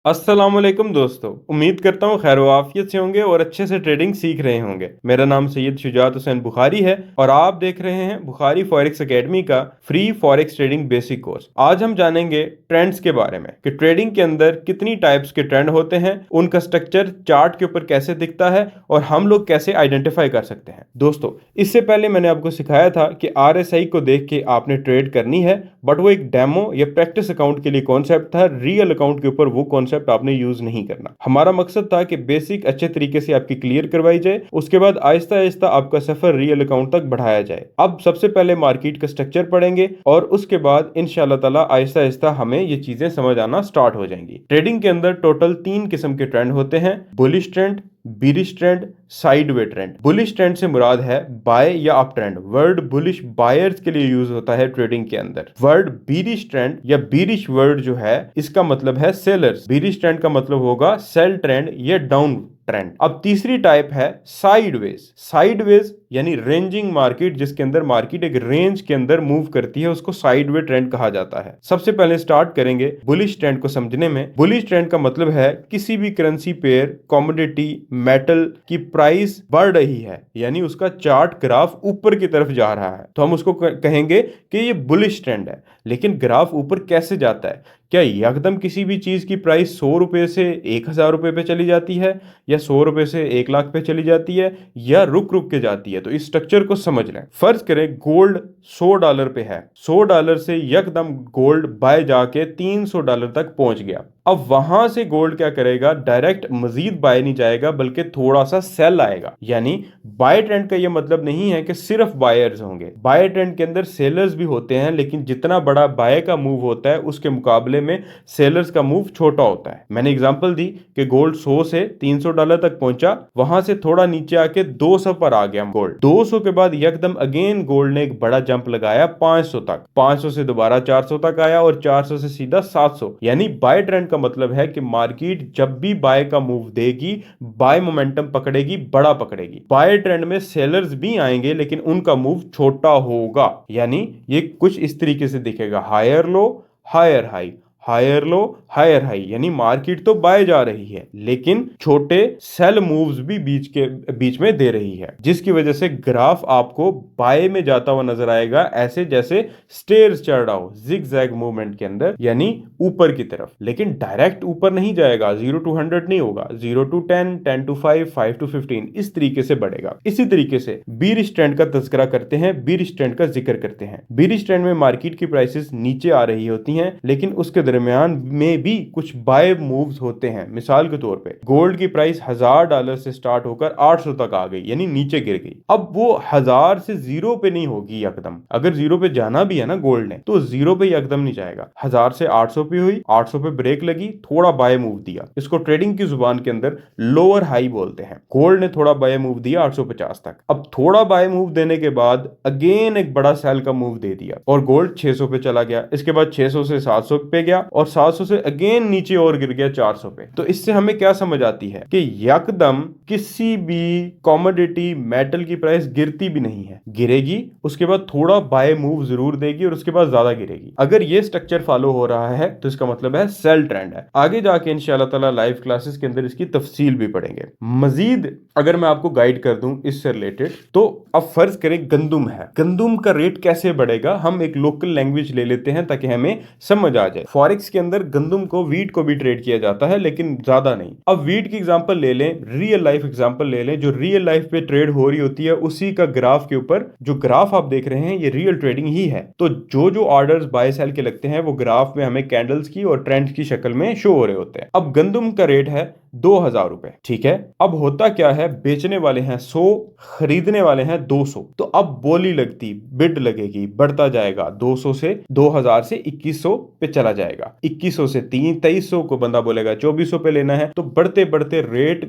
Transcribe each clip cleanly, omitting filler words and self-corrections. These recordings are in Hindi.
अस्सलामुअलैकुम दोस्तों। उम्मीद करता हूँ खैर आफियत से होंगे और अच्छे से ट्रेडिंग सीख रहे होंगे। मेरा नाम सैयद शुजात हुसैन बुखारी है और आप देख रहे हैं बुखारी फॉरेक्स एकेडमी का free forex trading basic course. आज हम जानेंगे ट्रेंड्स के बारे में कि ट्रेडिंग के अंदर कितनी टाइप्स के ट्रेंड होते हैं, उनका स्ट्रक्चर चार्ट के ऊपर कैसे दिखता है और हम लोग कैसे आइडेंटिफाई कर सकते हैं। दोस्तों, इससे पहले मैंने आपको सिखाया था कि RSI को देख के आपने ट्रेड करनी है, बट वो एक डेमो या प्रैक्टिस अकाउंट के लिए कॉन्सेप्ट था। रियल अकाउंट के ऊपर वो कॉन्सेप्ट आपने यूज नहीं करना। हमारा मकसद था कि बेसिक अच्छे तरीके से आपकी क्लियर करवाई जाए, उसके बाद आहिस्ता आहिस्ता आपका सफर रियल अकाउंट तक बढ़ाया जाए। अब सबसे पहले मार्केट का स्ट्रक्चर पढ़ेंगे और उसके बाद इंशाल्लाह ताला आहिस्ता आहिस्ता हमें ये चीजें समझ आना स्टार्ट हो जाएंगी। ट्रेडिंग के अंदर टोटल 3 किस्म के ट्रेंड होते हैं: bullish trend, bearish trend, sideway trend. Bullish trend से मुराद है बाय या up trend. Word bullish buyers के लिए यूज होता है ट्रेडिंग के अंदर। वर्ड बीरिश ट्रेंड या बीरिश वर्ड जो है इसका मतलब है सेलर्स। बीरिश ट्रेंड का मतलब होगा सेल ट्रेंड या डाउन ट्रेंड। अब तीसरी टाइप है साइडवेज। साइडवेज यानी रेंजिंग मार्केट, जिसके अंदर मार्केट एक रेंज के अंदर मूव करती है, उसको साइडवे ट्रेंड कहा जाता है। सबसे पहले स्टार्ट करेंगे बुलिश ट्रेंड को समझने में। बुलिश ट्रेंड का मतलब है किसी भी करेंसी पेयर, कमोडिटी, मेटल की प्राइस बढ़ रही है, यानी उसका चार्ट ग्राफ ऊपर की तरफ जा रहा है, तो हम उसको कहेंगे कि ये बुलिश ट्रेंड है। लेकिन ग्राफ ऊपर कैसे जाता है? क्या यकदम किसी भी चीज की प्राइस 100 रुपए से 1000 रुपए पे चली जाती है, या 100 रुपए से 1 लाख पे चली जाती है, या रुक रुक के जाती है? तो इस स्ट्रक्चर को समझ लें। फर्ज करें गोल्ड $100 पे है। $100 से यकदम गोल्ड बाय जाके $300 तक पहुंच गया। अब वहां से गोल्ड क्या करेगा? डायरेक्ट मजीद बाय नहीं जाएगा, बल्कि थोड़ा सा सेल आएगा। यानी बाय ट्रेंड का यह मतलब नहीं है कि सिर्फ बायर्स होंगे। बाय ट्रेंड के अंदर सेलर्स भी होते हैं, लेकिन जितना बड़ा बाय का मूव होता है उसके मुकाबले में सेलर्स का मूव छोटा होता है। मैंने एग्जांपल दी कि गोल्ड 100 से $300 तक पहुंचा, वहां से थोड़ा नीचे आके 200 पर आ गया गोल्ड। 200 के बाद यकदम अगेन गोल्ड ने एक बड़ा जंप लगाया 500 तक। 500 से दोबारा 400 तक आया और 400 से सीधा 700। यानी बाय ट्रेंड का मतलब है कि मार्केट जब भी बाय का मूव देगी, बाय मोमेंटम पकड़ेगी, बड़ा पकड़ेगी। बाय ट्रेंड में सेलर्स भी आएंगे, लेकिन उनका मूव छोटा होगा। यानी ये कुछ इस तरीके से दिखेगा: higher low, higher high, higher low, higher high. यानी मार्केट तो बाय जा रही है, लेकिन छोटे सेल मूव्स भी बीच में दे रही है, जिसकी वजह से ग्राफ आपको बाय में जाता हुआ नजर आएगा, ऐसे जैसे स्टेयर्स चढ़ रहा हो जिग-जैग मूवमेंट के अंदर, यानी ऊपर की तरफ। लेकिन डायरेक्ट ऊपर नहीं जाएगा, 0 to 100 नहीं होगा, 0 to 10, 10 to 5, 5 to 15, इस तरीके से बढ़ेगा। इसी तरीके से बीरिश ट्रेंड का तज़किरा करते हैं, बीरिश ट्रेंड का जिक्र करते हैं। बीरिश ट्रेंड में मार्केट की प्राइसेस नीचे आ रही होती हैं, लेकिन उसके दरमियान में भी कुछ बाय मूव्स होते हैं। मिसाल के तौर पे गोल्ड की प्राइस $1000 से स्टार्ट होकर 800 तक आ गई, यानी नीचे गिर गई। अब वो 1000 से 0 पे नहीं होगी यकदम। अगर 0 पे जाना भी है ना गोल्ड ने, तो 0 पे यकदम नहीं जाएगा। 1000 से 800 पे हुई, 800 पे ब्रेक लगी, थोड़ा बाय मूव दिया। इसको ट्रेडिंग की जुबान के अंदर लोअर हाई बोलते हैं। गोल्ड ने थोड़ा बाय मूव दिया 850 तक। अब थोड़ा बाय मूव देने के बाद अगेन एक बड़ा सेल का मूव दे दिया और गोल्ड 600 पे चला गया। इसके बाद 600 से 700 पे गया और 700 से अगेन नीचे और गिर गया 400 पे। तो इससे हमें क्या समझ आती है कि यकदम किसी भी कमोडिटी, मेटल की प्राइस गिरती भी नहीं है। गिरेगी, उसके बाद थोड़ा बाय मूव जरूर देगी और उसके बाद ज्यादा गिरेगी। अगर ये स्ट्रक्चर फॉलो हो रहा है तो इसका मतलब है सेल ट्रेंड है। आगे जाके इंशाल्लाह ताला लाइव क्लासेस के अंदर इसकी तफसील भी पढ़ेंगे। मजीद अगर मैं आपको गाइड कर दूं इससे रिलेटेड, तो अब फर्ज करें गंदुम है। गंदुम का रेट कैसे बढ़ेगा? हम एक लोकल लैंग्वेज ले लेते हैं ताकि हमें समझ आ जाए। फॉरेक्स के अंदर गंदुम को, वीट को भी ट्रेड किया जाता है, लेकिन ज्यादा नहीं। अब वीट की एग्जांपल ले लें, रियल लाइफ एग्जांपल ले लें, जो रियल लाइफ पे ट्रेड हो रही होती है, उसी का ग्राफ के ऊपर जो ग्राफ आप देख रहे हैं ये रियल ट्रेडिंग ही है। तो जो जो ऑर्डर्स बाय सेल के लगते हैं वो ग्राफ में हमें कैंडल्स की और ट्रेंड्स की शक्ल में शो हो रहे होते हैं। अब गंदुम का रेट है 2000 रुपए, ठीक है। अब होता क्या है, बेचने वाले हैं 100, खरीदने वाले हैं 200। तो अब बोली लगती, बिड लगेगी, बढ़ता जाएगा। 200 से 2000 से 2100 पे चला जाएगा। 2100 से 2300 को बंदा बोलेगा 2400 पे लेना है। तो बढ़ते बढ़ते रेट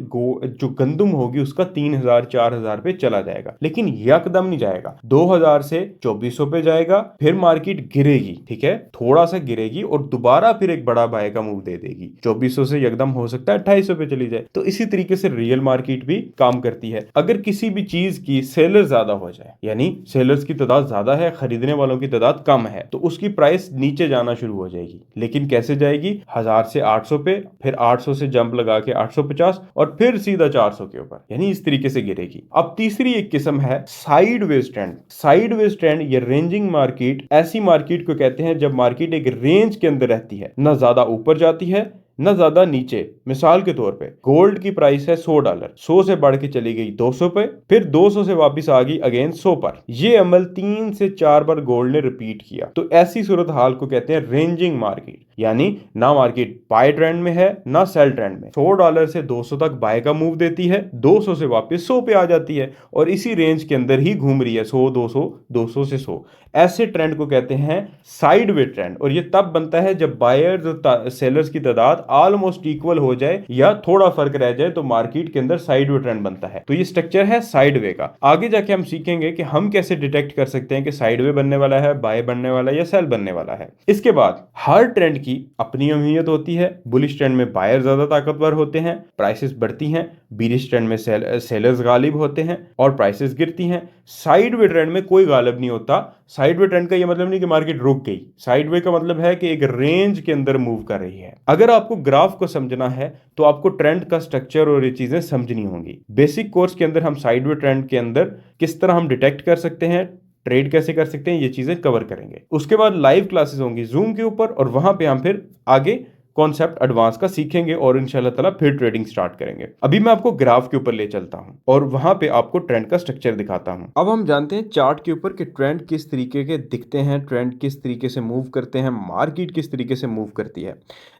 जो गंदुम होगी उसका 3000 4000 पे चला जाएगा। लेकिन यकदम नहीं जाएगा, 2000 से 2400 पे जाएगा, फिर मार्केट गिरेगी, ठीक है, थोड़ा सा गिरेगी और दोबारा फिर एक बड़ा बाय का मूव दे देगी। 2400 से यकदम हो सकता है 2800 250 पे चली जाए। तो इसी तरीके से रियल मार्केट भी काम करती है। अगर किसी भी चीज की सेलर ज्यादा हो जाए, यानी सेलर्स की तादाद ज्यादा है, खरीदने वालों की तादाद कम है, तो उसकी प्राइस नीचे जाना शुरू हो जाएगी। लेकिन कैसे जाएगी? 1000 से 800 पे, फिर 800 से जंप लगा के 850 और फिर सीधा 400 के ऊपर, यानी इस तरीके से गिरेगी। अब तीसरी एक किस्म है साइडवेज ट्रेंड। साइडवेज ट्रेंड या रेंजिंग मार्केट ऐसी मार्केट को कहते हैं जब मार्केट एक रेंज के अंदर रहती है, ना ज्यादा ऊपर जाती है ना ज्यादा नीचे। मिसाल के तौर पे गोल्ड की प्राइस है $100, 100 से बढ़ के चली गई 200 पे, फिर 200 से वापस आ गई अगेन 100 पर। ये अमल 3 से 4 बार गोल्ड ने रिपीट किया। तो ऐसी सूरत हाल को कहते हैं रेंजिंग मार्केट, यानी ना मार्केट बाय ट्रेंड में है ना सेल ट्रेंड में। $100 से 200 तक बाय का मूव देती है, 200 से वापस 100 पे आ जाती है और इसी रेंज के अंदर ही घूम रही है, 100 200 200 से 100। ऐसे ट्रेंड को कहते हैं साइडवे ट्रेंड। और ये तब बनता है जब बायर्स और सेलर्स की तादाद ऑलमोस्ट इक्वल हो जाए या थोड़ा फर्क रह जाए, तो मार्केट के अंदर साइडवे ट्रेंड बनता है। तो ये स्ट्रक्चर है साइडवे का। आगे जाके हम सीखेंगे कि हम कैसे डिटेक्ट कर सकते हैं कि साइडवे बनने वाला है, बाय बनने वाला है या सेल बनने वाला है। इसके बाद हर ट्रेंड की अपनी अहमियत होती है। बुलिश ट्रेंड में बायर ज्यादा ताकतवर होते हैं, प्राइसेस बढ़ती हैं। बीरिश ट्रेंड में सेलर्स गालिब होते हैं और प्राइसेस गिरती हैं। साइडवे ट्रेंड में कोई गालिब नहीं होता। साइडवे ट्रेंड का ये मतलब नहीं कि मार्केट रुक गई। साइडवे का मतलब है कि एक रेंज के अंदर मूव कर रही है। अगर आपको ग्राफ को समझना है तो आपको ट्रेंड का स्ट्रक्चर और ये चीजें समझनी होंगी। बेसिक कोर्स के अंदर हम साइडवे ट्रेंड के अंदर किस तरह हम डिटेक्ट कर सकते हैं, ट्रेड कैसे कर सकते हैं, ये चीजें कवर करेंगे। उसके बाद लाइव क्लासेस होंगी जूम के ऊपर और वहां पे हम फिर आगे कॉन्सेप्ट एडवांस का सीखेंगे और इंशाल्लाह ताला फिर ट्रेडिंग स्टार्ट करेंगे। अभी मैं आपको ग्राफ के ऊपर ले चलता हूं और वहां पे आपको ट्रेंड का स्ट्रक्चर दिखाता हूं। अब हम जानते हैं चार्ट के ऊपर कि ट्रेंड किस तरीके के दिखते हैं, ट्रेंड किस तरीके से मूव करते हैं, मार्केट किस तरीके से मूव करती है।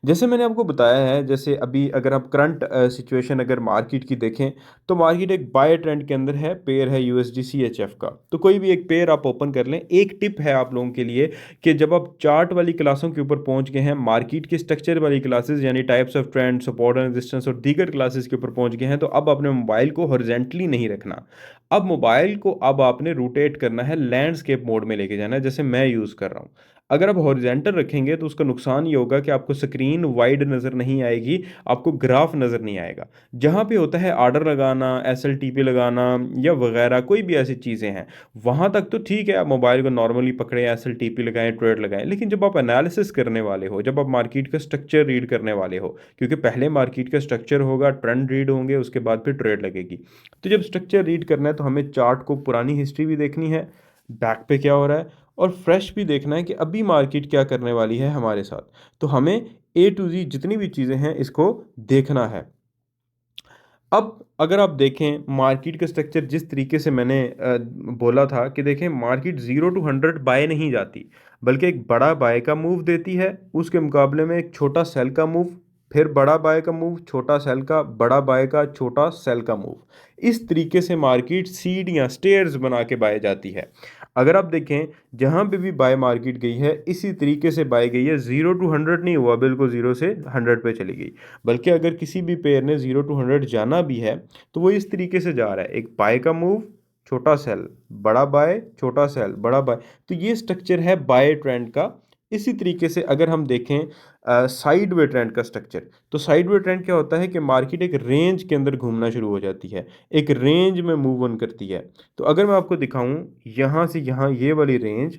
जैसे मैंने आपको बताया है, जैसे अभी अगर आप करंट सिचुएशन अगर मार्केट की देखें तो मार्केट एक बाय ट्रेंड के अंदर है। पेयर है USD CHF का। तो कोई भी एक पेयर आप ओपन कर लें। एक टिप है आप लोगों के लिए कि जब आप चार्ट वाली क्लासों के ऊपर पहुंच गए हैं, मार्केट के स्ट्रक्चर वाली क्लासेस यानी types of trend, support and resistance और दीगर क्लासेस के ऊपर पहुंच गए हैं, तो अब अपने मोबाइल को हॉरिजॉन्टली नहीं रखना। अब मोबाइल को अब आपने रोटेट करना है, लैंडस्केप मोड में लेके जाना है, जैसे मैं यूज़ कर रहा हूँ। अगर आप हॉरिजॉन्टल रखेंगे तो उसका नुकसान ये होगा कि आपको स्क्रीन वाइड नज़र नहीं आएगी, आपको ग्राफ नज़र नहीं आएगा। जहाँ पे होता है आर्डर लगाना, SLTP लगाना या वगैरह कोई भी ऐसी चीज़ें हैं, वहाँ तक तो ठीक है, आप मोबाइल को नॉर्मली पकड़ें, SLTP लगाएं, ट्रेड लगाएं। लेकिन जब आप एनालिसिस करने वाले हो, जब आप मार्केट का स्ट्रक्चर रीड करने वाले हो, क्योंकि पहले मार्केट का स्ट्रक्चर होगा, ट्रेंड रीड होंगे, उसके बाद फिर ट्रेड लगेगी। तो जब स्ट्रक्चर रीड करना है तो हमें चार्ट को पुरानी हिस्ट्री भी देखनी है, बैक पे क्या हो रहा है, और फ्रेश भी देखना है कि अभी मार्केट क्या करने वाली है हमारे साथ। तो हमें A to Z जितनी भी चीज़ें हैं इसको देखना है। अब अगर आप देखें मार्केट का स्ट्रक्चर जिस तरीके से मैंने बोला था कि देखें मार्केट 0 to 100 बाय नहीं जाती, बल्कि एक बड़ा बाय का मूव देती है, उसके मुकाबले में एक छोटा सेल का मूव, फिर बड़ा बाय का मूव, छोटा सेल का, बड़ा बाय का, छोटा सेल का मूव। इस तरीके से मार्केट सीढ़ियाँ स्टेयर्स बना के बाय जाती है। अगर आप देखें जहाँ पे भी बाय मार्केट गई है इसी तरीके से बाय गई है। 0 to 100 नहीं हुआ, बिल्कुल 0 से 100 पे चली गई। बल्कि अगर किसी भी पेयर ने 0 to 100 जाना भी है तो वो इस तरीके से जा रहा है, एक बाय का मूव, छोटा सेल, बड़ा बाय, छोटा सेल, बड़ा बाय। तो ये स्ट्रक्चर है बाय ट्रेंड का। इसी तरीके से अगर हम देखें साइडवे ट्रेंड का स्ट्रक्चर, तो साइडवे ट्रेंड क्या होता है कि मार्केट एक रेंज के अंदर घूमना शुरू हो जाती है, एक रेंज में मूव ऑन करती है। तो अगर मैं आपको दिखाऊं यहाँ से यहाँ ये वाली रेंज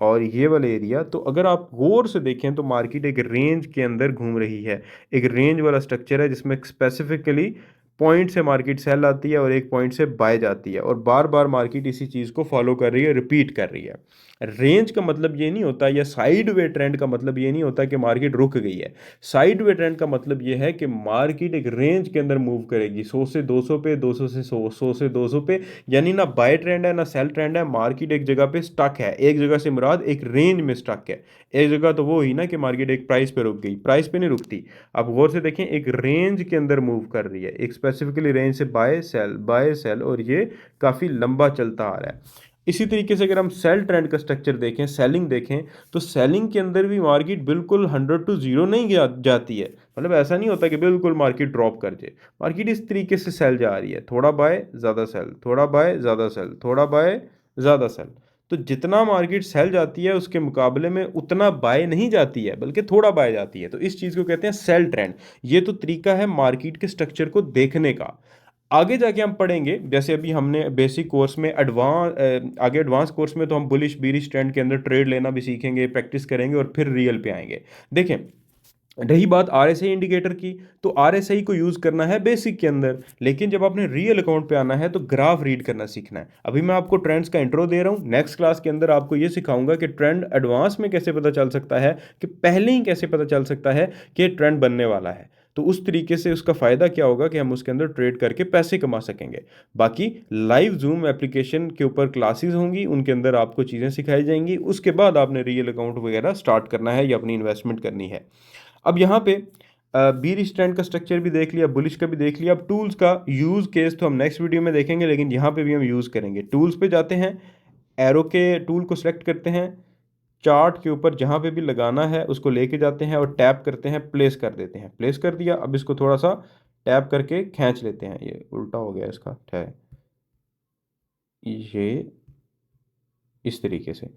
और ये वाला एरिया, तो अगर आप गौर से देखें तो मार्केट एक रेंज के अंदर घूम रही है। एक रेंज वाला स्ट्रक्चर है जिसमें स्पेसिफिकली पॉइंट से मार्केट सेल आती है और एक पॉइंट से बाय जाती है, और बार बार मार्केट इसी चीज़ को फॉलो कर रही है, रिपीट कर रही है। रेंज का मतलब ये नहीं होता, या साइड वे ट्रेंड का मतलब ये नहीं होता कि मार्केट रुक गई है। साइड वे ट्रेंड का मतलब ये है कि मार्केट एक रेंज के अंदर मूव करेगी, 100 से 200 पे, 200 से 100, 100 से 200 पे। यानी ना बाय ट्रेंड है ना सेल ट्रेंड है, मार्केट एक जगह पे स्टक है। एक जगह से मुराद एक रेंज में स्टक है। एक जगह तो वो ही ना कि मार्केट एक प्राइस पे रुक गई, प्राइस पे नहीं रुकती। आप गौर से देखें एक रेंज के अंदर मूव कर रही है, एक स्पेसिफिकली रेंज से बाय सेल, और ये काफ़ी लंबा चलता आ रहा है। इसी तरीके से अगर हम सेल ट्रेंड का स्ट्रक्चर देखें, सेलिंग देखें, तो सेलिंग के अंदर भी मार्केट बिल्कुल 100 to 0 नहीं जाती है। मतलब ऐसा नहीं होता कि बिल्कुल मार्केट ड्रॉप कर जाए। मार्केट इस तरीके से सेल जा रही है, थोड़ा बाय ज़्यादा सेल, थोड़ा बाय ज़्यादा सेल, थोड़ा बाय ज़्यादा सेल। तो जितना मार्केट सेल जाती है उसके मुकाबले में उतना बाय नहीं जाती है, बल्कि थोड़ा बाय जाती है। तो इस चीज़ को कहते हैं सेल ट्रेंड। ये तो तरीका है मार्केट के स्ट्रक्चर को देखने का। आगे जाके हम पढ़ेंगे, जैसे अभी हमने बेसिक कोर्स में आगे एडवांस कोर्स में तो हम बुलिश बीरिश ट्रेंड के अंदर ट्रेड लेना भी सीखेंगे, प्रैक्टिस करेंगे और फिर रियल पे आएंगे। देखें, रही बात आरएसआई इंडिकेटर की, तो आरएसआई को यूज करना है बेसिक के अंदर, लेकिन जब आपने रियल अकाउंट पे आना है तो ग्राफ रीड करना सीखना है। अभी मैं आपको ट्रेंड्स का इंट्रो दे रहा हूँ, नेक्स्ट क्लास के अंदर आपको ये सिखाऊंगा कि ट्रेंड एडवांस में कैसे पता चल सकता है, कि पहले ही कैसे पता चल सकता है कि ट्रेंड बनने वाला है। तो उस तरीके से उसका फ़ायदा क्या होगा कि हम उसके अंदर ट्रेड करके पैसे कमा सकेंगे। बाकी लाइव जूम एप्लीकेशन के ऊपर क्लासेस होंगी, उनके अंदर आपको चीज़ें सिखाई जाएंगी, उसके बाद आपने रियल अकाउंट वगैरह स्टार्ट करना है या अपनी इन्वेस्टमेंट करनी है। अब यहाँ पे बीर स्टैंड का स्ट्रक्चर भी देख लिया, बुलिश का भी देख लिया। अब टूल्स का यूज़ केस तो हम नेक्स्ट वीडियो में देखेंगे, लेकिन यहाँ पे भी हम यूज़ करेंगे। टूल्स पे जाते हैं, एरो के टूल को सिलेक्ट करते हैं, चार्ट के ऊपर जहाँ पे भी लगाना है उसको लेके जाते हैं और टैप करते हैं, प्लेस कर देते हैं। प्लेस कर दिया, अब इसको थोड़ा सा टैप करके खींच लेते हैं। ये उल्टा हो गया इसका, है ये इस तरीके से।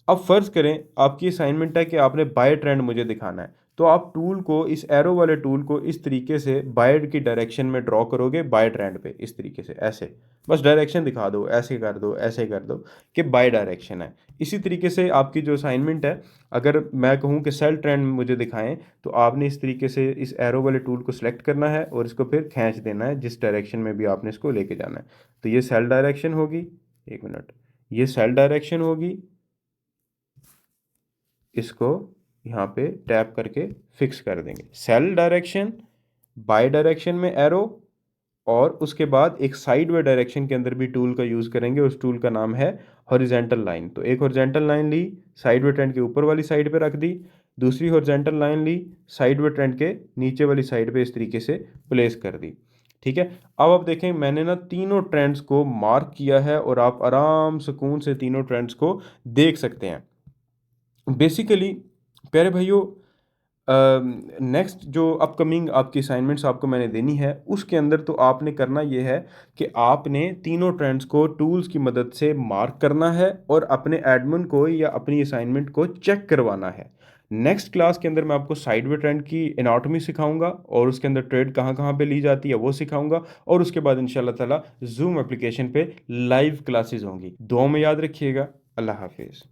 अब फर्ज करें आपकी असाइनमेंट है कि आपने बाय ट्रेंड मुझे दिखाना है, तो आप टूल को, इस एरो वाले टूल को इस तरीके से बाय की डायरेक्शन में ड्रॉ करोगे, बाय ट्रेंड पे इस तरीके से, ऐसे बस डायरेक्शन दिखा दो, ऐसे कर दो, ऐसे कर दो कि बाय डायरेक्शन है। इसी तरीके से आपकी जो असाइनमेंट है, अगर मैं कहूँ कि सेल ट्रेंड मुझे दिखाएं, तो आपने इस तरीके से इस एरो वाले टूल को सिलेक्ट करना है और इसको फिर खींच देना है जिस डायरेक्शन में भी आपने इसको लेके जाना है। तो ये सेल डायरेक्शन होगी, एक मिनट, ये सेल डायरेक्शन होगी, इसको यहाँ पे टैप करके फिक्स कर देंगे। सेल डायरेक्शन, बाय डायरेक्शन में एरो, और उसके बाद एक साइड वे डायरेक्शन के अंदर भी टूल का यूज़ करेंगे, उस टूल का नाम है हॉरिजेंटल लाइन। तो एक हॉरिजेंटल लाइन ली, साइड वे ट्रेंड के ऊपर वाली साइड पे रख दी, दूसरी हॉरिजेंटल लाइन ली, साइड वे ट्रेंड के नीचे वाली साइड पे इस तरीके से प्लेस कर दी। ठीक है, अब आप देखें मैंने ना तीनों ट्रेंड्स को मार्क किया है और आप आराम सुकून से तीनों ट्रेंड्स को देख सकते हैं। बेसिकली प्यारे भाइयों, नेक्स्ट जो अपकमिंग आपकी असाइनमेंट्स आपको मैंने देनी है, उसके अंदर तो आपने करना ये है कि आपने तीनों ट्रेंड्स को टूल्स की मदद से मार्क करना है और अपने एडमिन को या अपनी असाइनमेंट को चेक करवाना है। नेक्स्ट क्लास के अंदर मैं आपको साइड वे ट्रेंड की एनाटॉमी सिखाऊंगा और उसके अंदर ट्रेड कहाँ कहाँ पे ली जाती है वो सिखाऊंगा, और उसके बाद इंशाल्लाह ताला जूम एप्लीकेशन पे लाइव क्लासेस होंगी। दुआ में याद रखिएगा। अल्लाह हाफिज़।